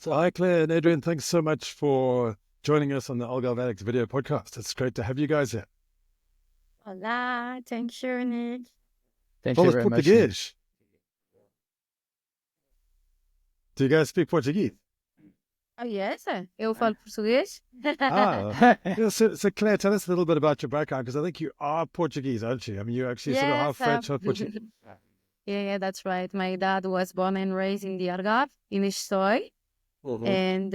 So hi, Claire and Hadrien. Thanks so much for joining us on the Algarve Addicts video podcast. It's great to have you guys here. Olá, thank you, Nick. Thank you Falas very much, Nick. português? Do you guys speak Portuguese? Oh, yes, eu falo português. Yeah, so Claire, tell us a little bit about your background, because I think you are Portuguese, aren't you? I mean, you're actually sort of half French, half Portuguese. Yeah, that's right. My dad was born and raised in the Algarve, in Istoy, and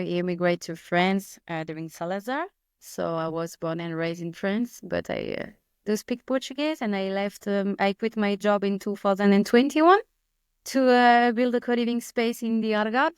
he immigrated to France during Salazar. So I was born and raised in France, but I do speak Portuguese, and I left. I quit my job in 2021 to build a co-living space in the Algarve,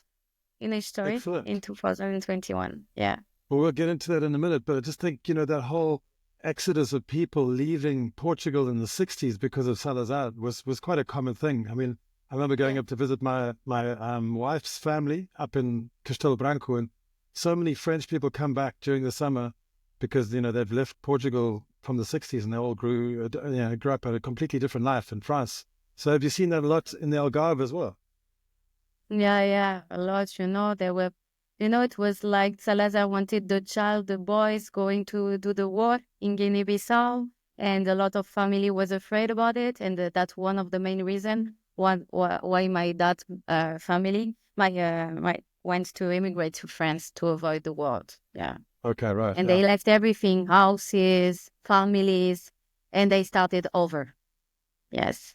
in Istoy, Excellent. in 2021. Yeah. Well, we'll get into that in a minute, but I just think, that whole exodus of people leaving Portugal in the 60s because of Salazar was quite a common thing. I mean, I remember going up to visit my wife's family up in Castelo Branco, and so many French people come back during the summer because, they've left Portugal from the 60s and they all grew up a completely different life in France. So have you seen that a lot in the Algarve as well? Yeah, a lot. There were, it was like Salazar wanted the boys going to do the war in Guinea-Bissau, and a lot of family was afraid about it, and that's one of the main reasons why my dad's family went to immigrate to France to avoid the war. Yeah. Okay, right. And they left everything, houses, families, and they started over. Yes.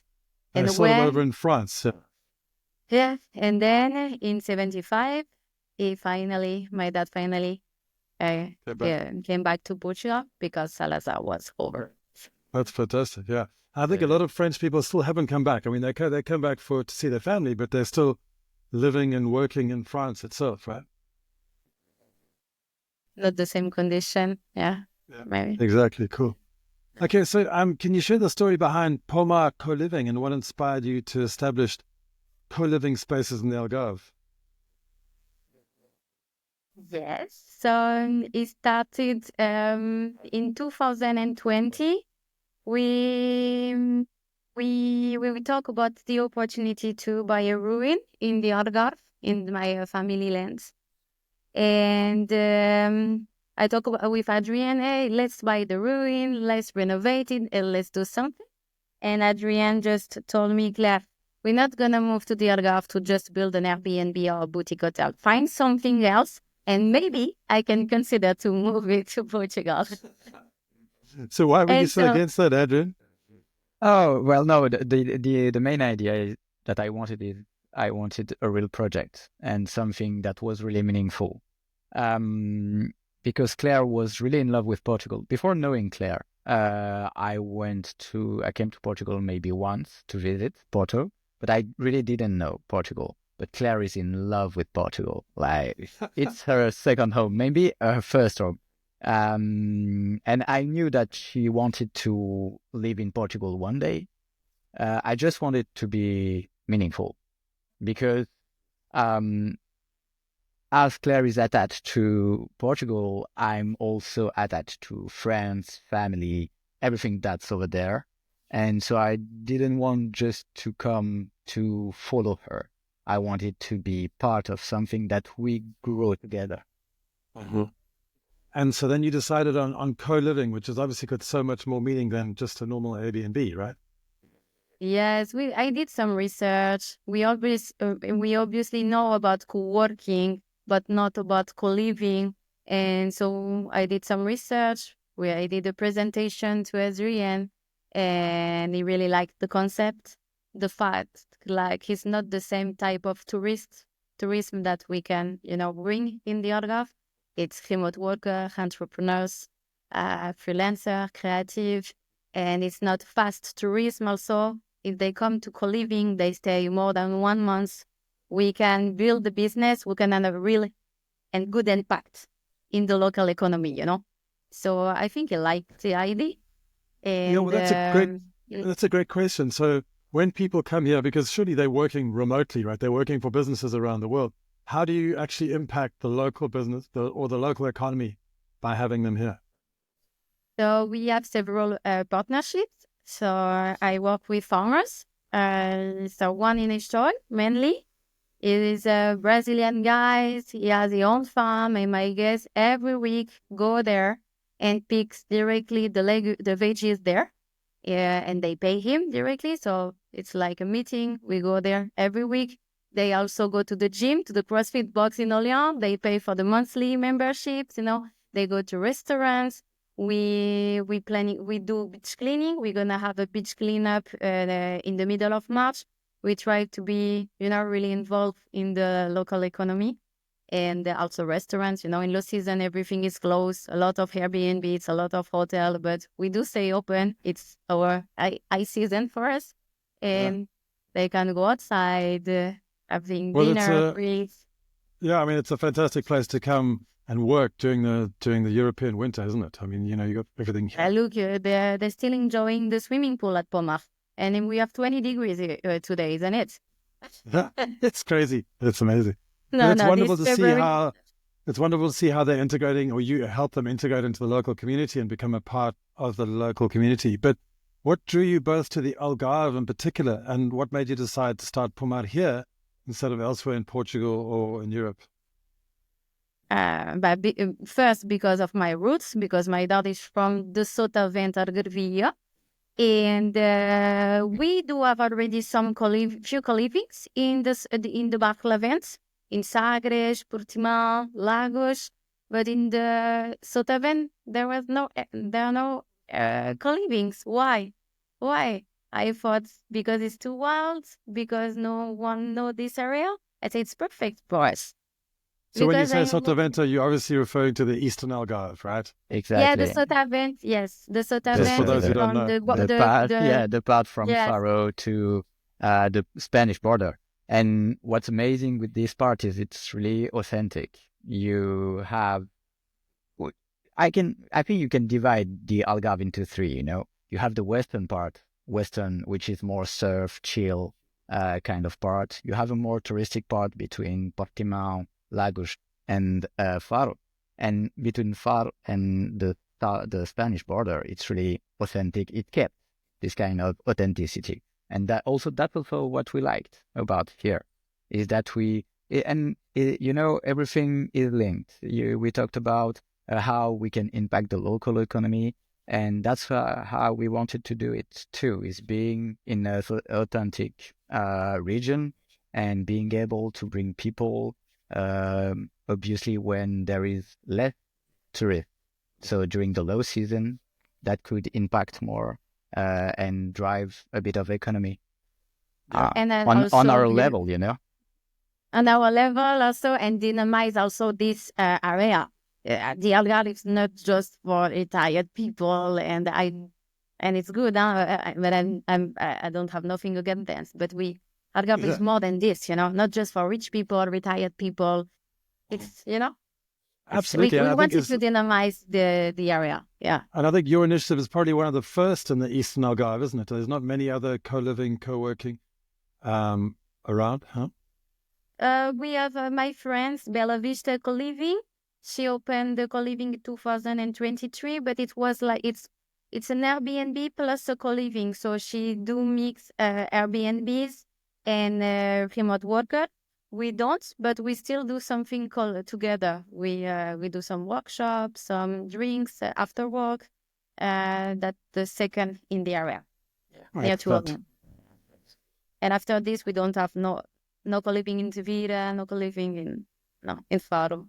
And sort of over in France. Yeah, and then in 75, my dad finally came back to Portugal because Salazar was over. That's fantastic, yeah. I think a lot of French people still haven't come back. I mean, they come back to see their family, but they're still living and working in France itself, right? Not the same condition, yeah. Maybe. Exactly, cool. Okay, so can you share the story behind POMAR Coliving and what inspired you to establish co-living spaces in the Algarve? Yes, so it started in 2020. We talk about the opportunity to buy a ruin in the Algarve, in my family lands. And I talk with Hadrien, hey, let's buy the ruin, let's renovate it, and let's do something. And Hadrien just told me, Claire, we're not going to move to the Algarve to just build an Airbnb or a boutique hotel. Find something else, and maybe I can consider to move it to Portugal. So why were you so against that, Hadrien? Oh, well, no, the main idea that I wanted a real project and something that was really meaningful. Because Claire was really in love with Portugal. Before knowing Claire, I came to Portugal maybe once to visit Porto, but I really didn't know Portugal. But Claire is in love with Portugal. Like, it's her second home, maybe her first home. And I knew that she wanted to live in Portugal one day. I just wanted to be meaningful because as Claire is attached to Portugal, I'm also attached to France, family, everything that's over there. And so I didn't want just to come to follow her. I wanted to be part of something that we grow together. Mm-hmm. And so then you decided on co-living, which has obviously got so much more meaning than just a normal Airbnb, right? Yes, I did some research. We obviously know about co-working, but not about co-living. And so I did some research where I did a presentation to Hadrien, and he really liked the concept. The fact, like, he's not the same type of tourism that we can, bring in the Algarve. It's remote worker, entrepreneurs, freelancer, creative, and it's not fast tourism also. If they come to co-living, they stay more than 1 month. We can build the business. We can have a real and good impact in the local economy, So I think I like the idea. And, well, that's a great question. So when people come here, because surely they're working remotely, right? They're working for businesses around the world. How do you actually impact the local business or the local economy by having them here? So we have several partnerships. So I work with farmers. So one in Istoy mainly, He is a Brazilian guy. He has his own farm, and my guests every week go there and picks directly the veggies there. Yeah, and they pay him directly, so it's like a meeting. We go there every week. They also go to the gym, to the CrossFit box in Orléans. They pay for the monthly memberships. They go to restaurants. We do beach cleaning. We're gonna have a beach cleanup in the middle of March. We try to be, really involved in the local economy, and also restaurants. In low season, everything is closed. A lot of Airbnbs, a lot of hotel, but we do stay open. It's our high season for us, and they can go outside, having dinner, breathe. Yeah, I mean, it's a fantastic place to come and work during the European winter, isn't it? I mean, you got everything here. Look, they're still enjoying the swimming pool at POMAR, and we have 20 degrees today, isn't it? Yeah, it's crazy. It's amazing. No, it's wonderful to see how it's wonderful to see how they're integrating, or you help them integrate into the local community and become a part of the local community. But what drew you both to the Algarve in particular, and what made you decide to start POMAR here instead of elsewhere in Portugal or in Europe? First, because of my roots, because my dad is from the Sotavento Algarve, and we do have already some few colivings in the Barlavento, in Sagres, Portimão, Lagos, but in the Sotavento there are no colivings. Why? I thought because it's too wild, because no one knows this area. I say it's perfect for us. So when you say Sotavento, you're obviously referring to the Eastern Algarve, right? Exactly. Yeah, the Sotavento. Yes, the Sotavento. For those who don't know. The part from Faro to the Spanish border. And what's amazing with this part is it's really authentic. You have, I think you can divide the Algarve into three. You have the western part, which is more surf, chill kind of part. You have a more touristic part between Portimão, Lagos, and Faro. And between Faro and the Spanish border, it's really authentic. It kept this kind of authenticity. And that's also what we liked about here, is that everything is linked. We talked about how we can impact the local economy, and that's how we wanted to do it too, is being in an authentic region and being able to bring people, obviously when there is less tourists. So during the low season, that could impact more and drive a bit of economy and then on our level, On our level also, and dynamize also this area. The Algarve is not just for retired people, and it's good. But I don't have nothing against that. But Algarve is more than this, not just for rich people, retired people. It's Absolutely. We wanted to dynamize the area. Yeah. And I think your initiative is probably one of the first in the Eastern Algarve, isn't it? There's not many other co-living, co-working around, huh? We have my friends, Bella Vista Coliving. She opened the Coliving in 2023, but it was like it's an Airbnb plus a Coliving. So she do mix Airbnbs and remote worker. We don't, but we still do something together. We do some workshops, some drinks after work. That's the second in the area, near to Orléans. And after this, we don't have no co-living in Tavira, no co-living in Faro.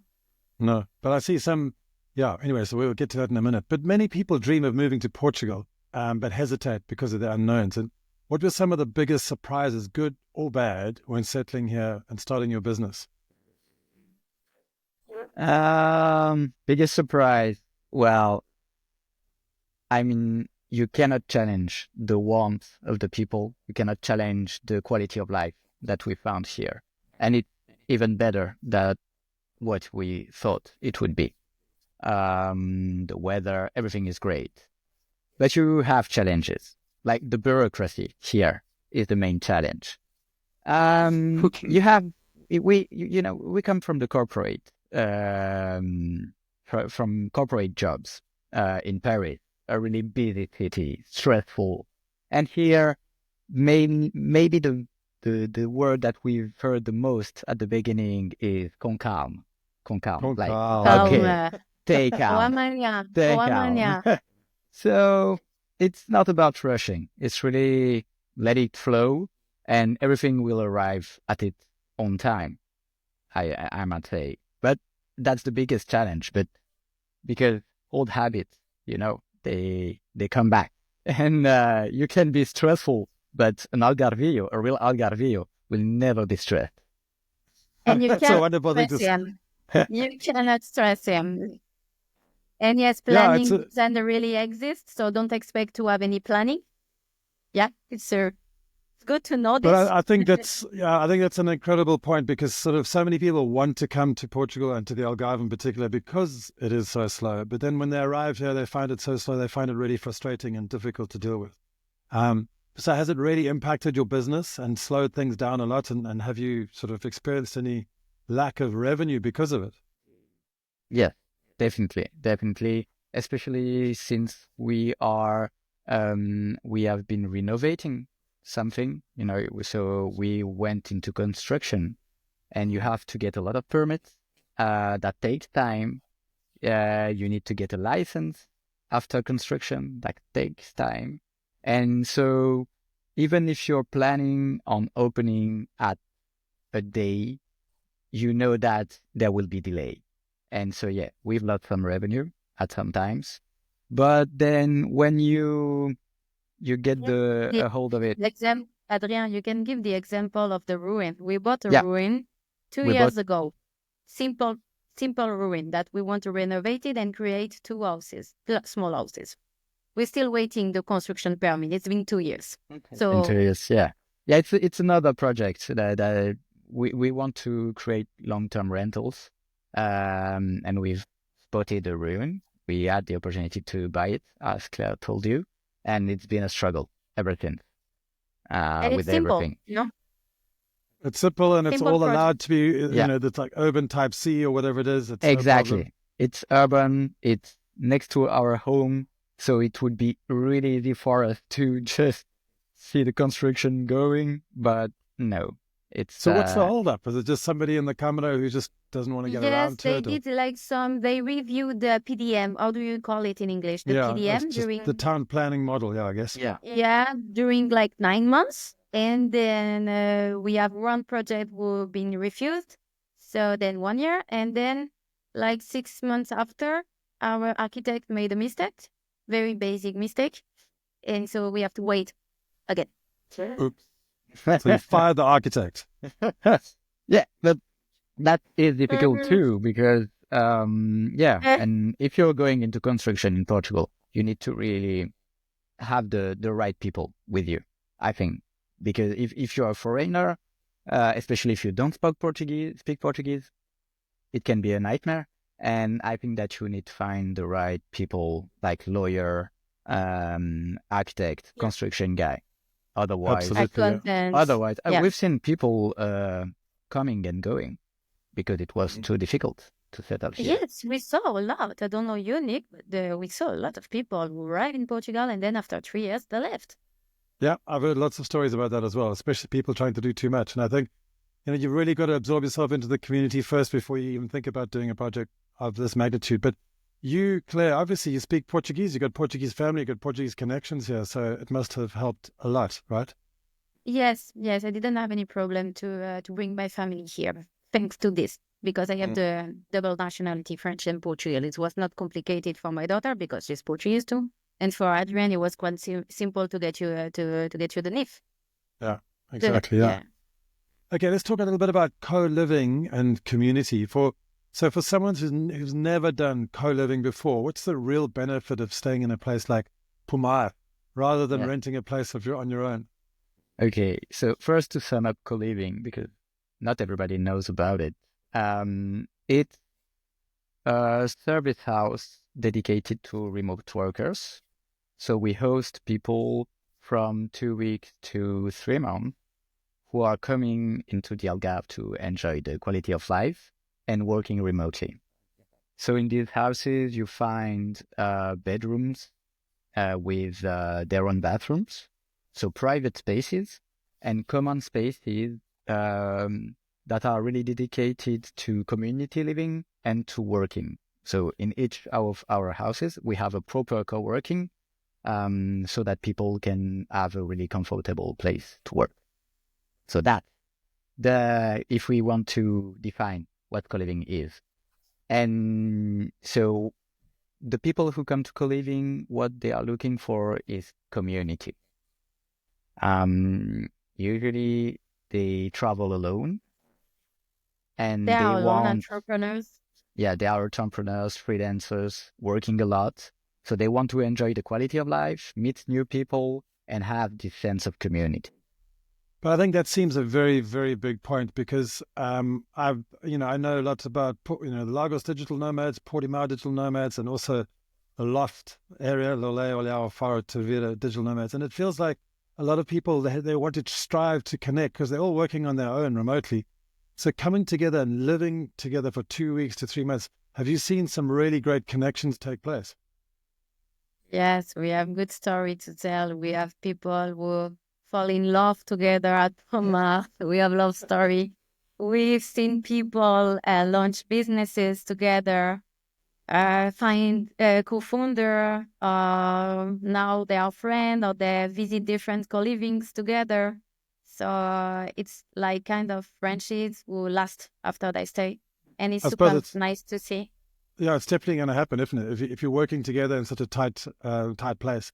No, but I see some. Yeah. Anyway, so we'll get to that in a minute. But many people dream of moving to Portugal, but hesitate because of the unknowns. And what were some of the biggest surprises, good or bad, when settling here and starting your business? Biggest surprise? Well, I mean, you cannot challenge the warmth of the people. You cannot challenge the quality of life that we found here. And it's even better than what we thought it would be. The weather, everything is great. But you have challenges. Like the bureaucracy here is the main challenge. We come from the corporate, from corporate jobs in Paris, a really busy city, stressful. And here, maybe the the word that we've heard the most at the beginning is con calm. Con calm. Like, okay, take calm. Take calm. So it's not about rushing. It's really let it flow, and everything will arrive at its own time, I might say. But that's the biggest challenge. But because old habits, they come back. And you can be stressful, but a real Algarvio, will never be stressed. And you That's a wonderful thing to stress him. You cannot stress him. And yes, planning doesn't really exist, so don't expect to have any planning. Yeah, it's good to know this. But I think that's an incredible point, because sort of so many people want to come to Portugal and to the Algarve in particular because it is so slow. But then when they arrive here, they find it so slow, they find it really frustrating and difficult to deal with. So has it really impacted your business and slowed things down a lot? And have you sort of experienced any lack of revenue because of it? Yeah, definitely. Especially since we have been renovating something, so we went into construction, and you have to get a lot of permits. That takes time. You need to get a license after construction. That takes time. And so even if you're planning on opening at a day, you know that there will be delay. And so, yeah, we've lost some revenue at some times. But then when you get a hold of it. Hadrien, you can give the example of the ruin. We bought a ruin 2 years ago. Simple ruin that we want to renovate it and create 2 houses, small houses. We're still waiting the construction permit. It's been 2 years. Okay. So 2 years, yeah. It's another project that we want to create long-term rentals, and we've spotted a ruin. We had the opportunity to buy it, as Claire told you, and it's been a struggle ever since. And with it's simple, everything. It's simple, and it's all project. allowed to be, it's like urban type C or whatever it is. It's exactly. No problem. It's urban. It's next to our home. So it would be really easy for us to just see the construction going, but no. So what's the holdup? Is it just somebody in the Camera who just doesn't want to get around to it? Yes, they did they reviewed the PDM. How do you call it in English? The PDM during the town planning model, I guess. Yeah, during like 9 months. And then we have one project who been refused. So then 1 year. And then like 6 months after, our architect made a mistake. Very basic mistake. And so we have to wait again. Oops. So you fired the architect. Yeah, but that is difficult too, because, and if you're going into construction in Portugal, you need to really have the right people with you, I think. Because if you're a foreigner, especially if you don't speak Portuguese, it can be a nightmare. And I think that you need to find the right people, like lawyer, architect, construction guy. Otherwise, we've seen people coming and going because it was too difficult to settle here. Yes, we saw a lot. I don't know you, Nick, but we saw a lot of people who arrived in Portugal and then after 3 years, they left. Yeah, I've heard lots of stories about that as well, especially people trying to do too much. And I think, you've really got to absorb yourself into the community first before you even think about doing a project of this magnitude. But you, Claire, obviously you speak Portuguese. You've got Portuguese family, you've got Portuguese connections here. So it must have helped a lot, right? Yes. I didn't have any problem to bring my family here, thanks to this, because I have the double nationality, French and Portuguese. It was not complicated for my daughter because she's Portuguese too. And for Hadrien, it was quite simple to get you to get you the NIF. Yeah, exactly. Yeah. Okay, let's talk a little bit about co-living and community. So for someone who's never done co-living before, what's the real benefit of staying in a place like POMAR rather than renting a place on your own? Okay, so first to sum up co-living, because not everybody knows about it. It's a service house dedicated to remote workers. So we host people from 2 weeks to 3 months who are coming into the Algarve to enjoy the quality of life and working remotely. So in these houses, you find bedrooms with their own bathrooms, so private spaces, and common spaces that are really dedicated to community living and to working. So in each of our houses, we have a proper co-working so that people can have a really comfortable place to work. So if we want to define what co-living is. And so the people who come to co-living, what they are looking for is community. Usually they travel alone, and They they are alone want, entrepreneurs. yeah, they are entrepreneurs, freelancers, working a lot. So they want to enjoy the quality of life, meet new people, and have this sense of community. But I think that seems a very, very big point because I know lots about the Lagos digital nomads, Portimao digital nomads, and also the Loft area, Lolé, Olhão, Faro, Tavira digital nomads, and it feels like a lot of people they want to strive to connect because they're all working on their own remotely. So coming together and living together for 2 weeks to 3 months, have you seen some really great connections take place? Yes, we have good story to tell. We have people who fall in love together at POMAR. We have love story. We've seen people launch businesses together, find a co-founder. Now they are friends or they visit different co-livings together. So it's like kind of friendships who last after they stay. And it's I suppose super it's nice to see. Yeah, it's definitely going to happen, isn't it? If you're working together in such a tight place.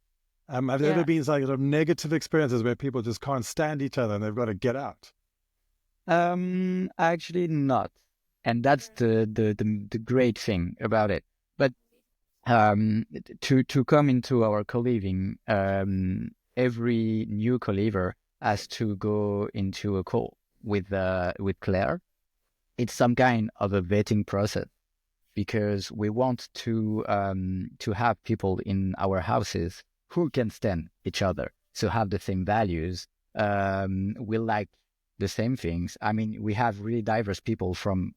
Have there ever been like sort of negative experiences where people just can't stand each other and they've got to get out? Actually not. And that's the great thing about it. But to come into our co-living, every new co-liver has to go into a call with Claire. It's some kind of a vetting process because we want to have people in our houses who can stand each other, so have the same values, we like the same things. I mean, we have really diverse people from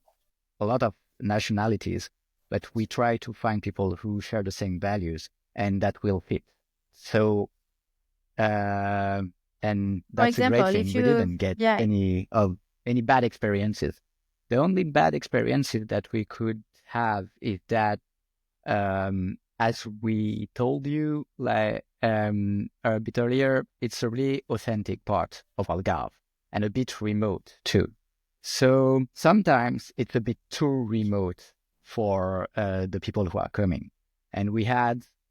a lot of nationalities, but we try to find people who share the same values and that will fit. So, and that's a great thing. We didn't get any bad experiences. The only bad experiences that we could have is that, as we told you a bit earlier, it's a really authentic part of Algarve and a bit remote too. So sometimes it's a bit too remote for the people who are coming. And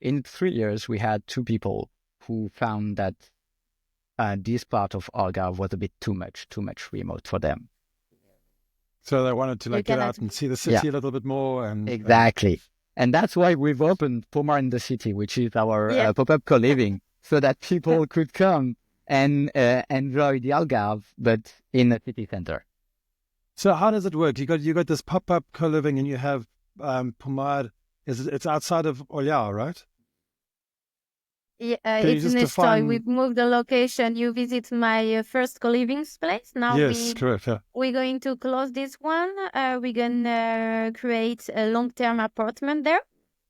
in 3 years, we had 2 people who found that this part of Algarve was a bit too much remote for them. So they wanted to get out and see the city a little bit more. Exactly. And that's why we've opened POMAR in the City, which is our pop-up co-living, so that people could come and enjoy the Algarve, but in a city center. So how does it work? You got this pop-up co-living and you have POMAR. It's outside of Olhão, right? Yeah, it's in Estoy. We've moved the location. You visit my first co-living place. Now correct. Yeah. We're going to close this one. We're going to create a long-term apartment there.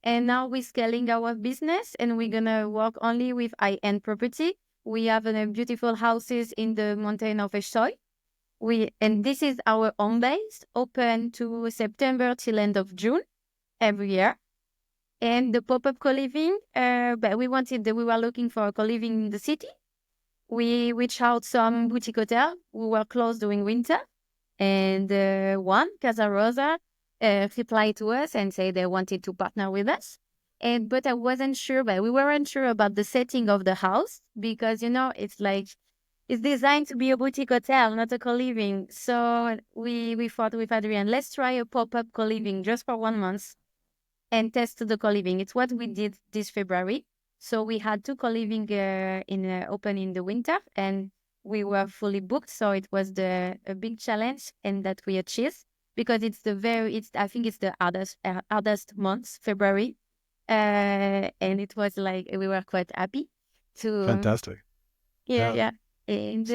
And now we're scaling our business and we're going to work only with high-end property. We have beautiful houses in the mountain of Estoy. And this is our home base, open to September till end of June every year. And the pop-up co-living, but we were looking for a co-living in the city. We reached out some boutique hotel who were closed during winter. And one, Casa Rosa, replied to us and said they wanted to partner with us. But I wasn't sure, but we weren't sure about the setting of the house because, it's designed to be a boutique hotel, not a co-living. So we thought with Hadrien, let's try a pop-up co-living just for 1 month. And test the co-living. It's what we did this February. So we had 2 co-living open in the winter, and we were fully booked. So it was a big challenge, and that we achieved because I think it's the hardest month, February, and it was we were quite happy to. Fantastic. Yeah. And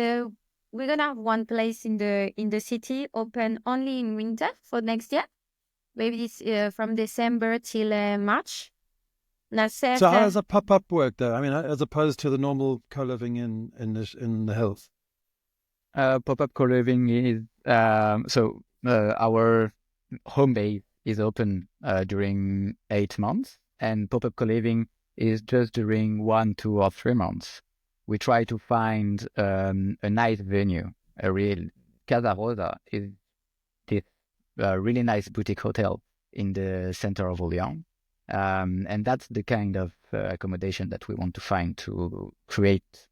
we're gonna have one place in the city open only in winter for next year. Maybe it's from December till March. So how does a pop-up work, though? I mean, as opposed to the normal co-living in the hills? Pop-up co-living is our home base is open during 8 months, and pop-up co-living is just during 1, 2, or 3 months. We try to find a nice venue. A real Casa Rosa is this really nice boutique hotel in the center of Olhão. And that's the kind of accommodation that we want to find to create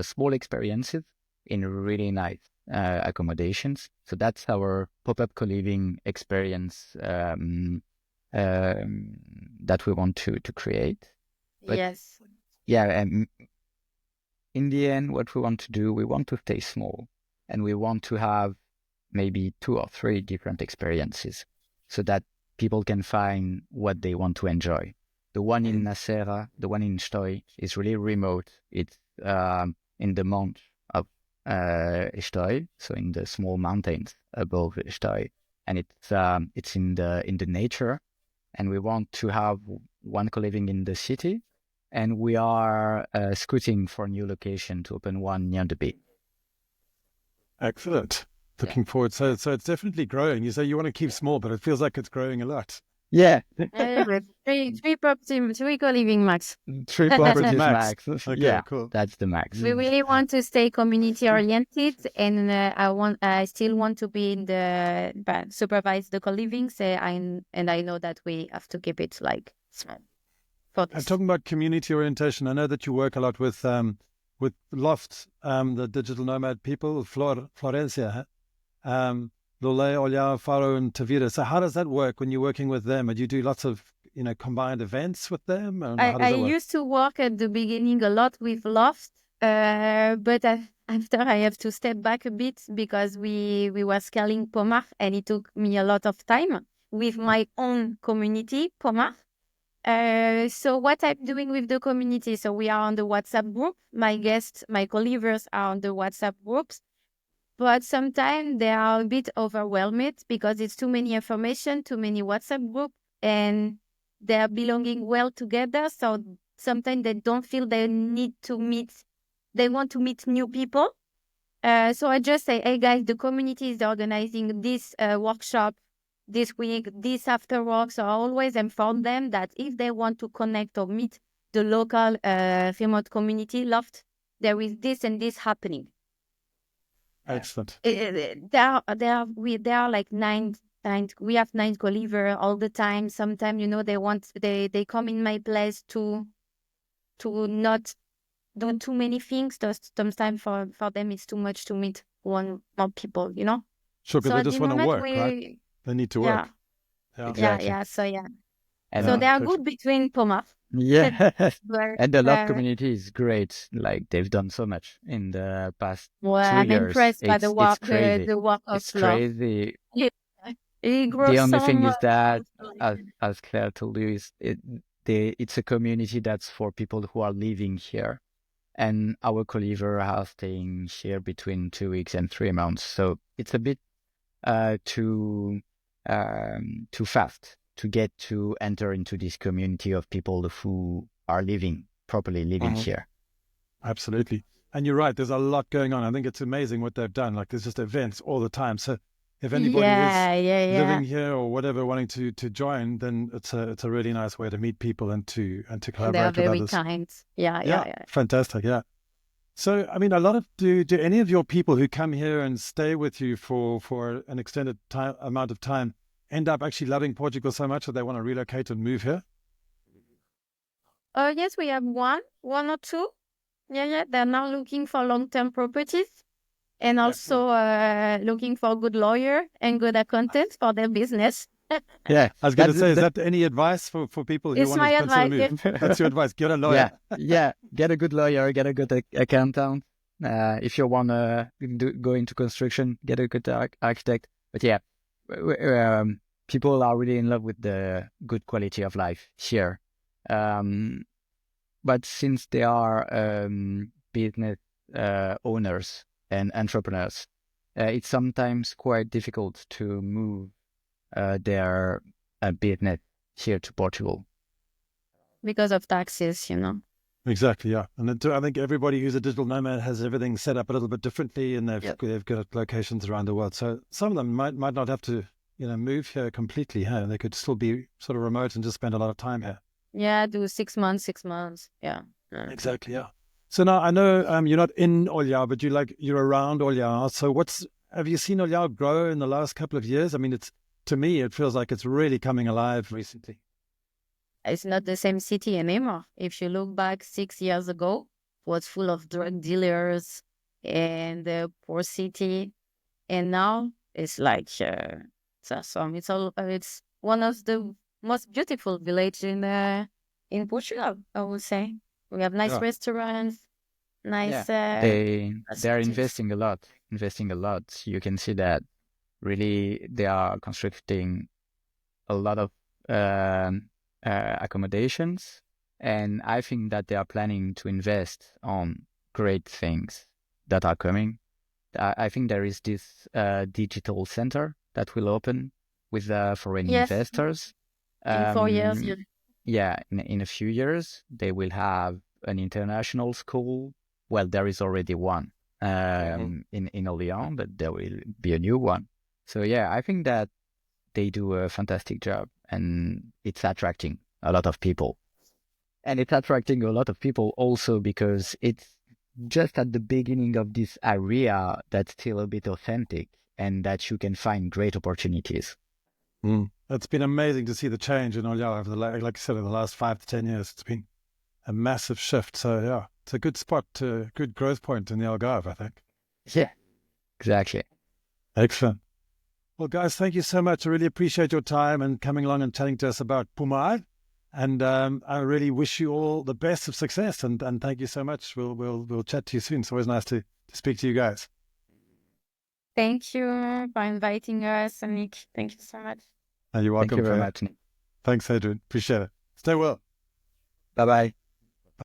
small experiences in really nice accommodations. So that's our pop-up co-living experience that we want to create. But Yes. yeah, in the end, what we want to do, we want to stay small, and we want to have maybe 2 or 3 different experiences so that people can find what they want to enjoy. The one in Nacera, the one in Stoi is really remote. It's in the mount of Stoi, so in the small mountains above Stoi, and it's in the nature. And we want to have one co-living in the city, and we are scouting for a new location to open one near the beach. Excellent. Looking forward. So it's definitely growing. You say you want to keep small, but it feels like it's growing a lot. Yeah. Three property, 3 co-living max. 3 Properties properties max. max. Okay, Yeah, cool. that's the max. We really want to stay community oriented, and I still want to be in supervise the co-living. And I know that we have to keep it like small. For I'm this. talking about community orientation. I know that you work a lot with Loft, the digital nomad people, Florencia, Lole, Olhão, Faro, and Tavira. So how does that work when you're working with them? And you do lots of combined events with them? And how does I that work? used to work at the beginning a lot with Loft, but after I have to step back a bit because we were scaling POMAR, and it took me a lot of time with my own community, POMAR. So what I'm doing with the community, so we are on the WhatsApp group. My guests, my co-livers are on the WhatsApp groups, but sometimes they are a bit overwhelmed because it's too many information, too many WhatsApp group, and they are belonging well together. So sometimes they don't feel they need to meet. They want to meet new people. So I just say, hey guys, the community is organizing this workshop this week, this after work. So I always inform them that if they want to connect or meet the local remote community Loft, there is this and this happening. Excellent. There are like 9. We have 9 co-livers all the time. Sometimes they come in my place to not do too many things. Sometimes for them it's too much to meet more people. Sure, because So they at just the want to moment work, right? They need to work. Yeah. Exactly. And So they are good between POMAR. yeah, Where, and the Love community is great. Like they've done so much in the past 2 I'm years. impressed by the It's work. crazy. The work of It's Love. crazy. It grows The only so thing is much. that, as Claire told you, is it's a community that's for people who are living here, and our co-liver are staying here between 2 weeks and 3 months. So it's a bit too fast to get to enter into this community of people who are properly living here. Absolutely. And you're right, there's a lot going on. I think it's amazing what they've done. Like there's just events all the time. So if anybody is living here or whatever wanting to join, then it's a really nice way to meet people and to collaborate They are with very others. kind. Yeah. Fantastic. Yeah. So I mean, do any of your people who come here and stay with you for an extended amount of time end up actually loving Portugal so much that they want to relocate and move here? Yes, we have one or two. Yeah. They're now looking for long-term properties, and also looking for a good lawyer and good accountant for their business. Yeah, I was going to say, is that any advice for people who It's want my to consider advice. move? That's your advice. Get a lawyer. Yeah. Get a good lawyer, get a good accountant. If you want to go into construction, get a good architect. But yeah, people are really in love with the good quality of life here. But since they are business owners and entrepreneurs, it's sometimes quite difficult to move their business here to Portugal. Because of taxes, Exactly, yeah. And I think everybody who's a digital nomad has everything set up a little bit differently, and they've got locations around the world. So some of them might not have to, move here completely. Huh? They could still be sort of remote and just spend a lot of time here. Yeah, do 6 months, 6 months. Yeah. Exactly, yeah. So now I know you're not in Olhão, but you're around Olhão. So have you seen Olhão grow in the last couple of years? I mean, to me, it feels like it's really coming alive recently. It's not the same city anymore. If you look back 6 years ago, it was full of drug dealers and the poor city. And now it's like it's awesome. It's one of the most beautiful village in Portugal, I would say. We have nice restaurants, nice They're investing a lot. You can see that really they are constructing a lot of accommodations, and I think that they are planning to invest on great things that are coming. I think there is this digital center that will open with foreign investors. In 4 years. Yeah, in a few years, they will have an international school. Well, there is already one in Olhão, but there will be a new one. So yeah, I think that they do a fantastic job, and it's attracting a lot of people. And it's attracting a lot of people also because it's just at the beginning of this area that's still a bit authentic and that you can find great opportunities. It's been amazing to see the change in Olhão over like I said, in the last 5 to 10 years. It's been a massive shift. So yeah, it's a good spot, good growth point in the Algarve, I think. Yeah, exactly. Excellent. Well, guys, thank you so much. I really appreciate your time and coming along and chatting to us about POMAR. And I really wish you all the best of success. And thank you so much. We'll chat to you soon. It's always nice to speak to you guys. Thank you for inviting us, Nick. Thank you so much. And you're welcome. Thank you very much, Nick. Thanks, Hadrien. Appreciate it. Stay well. Bye-bye.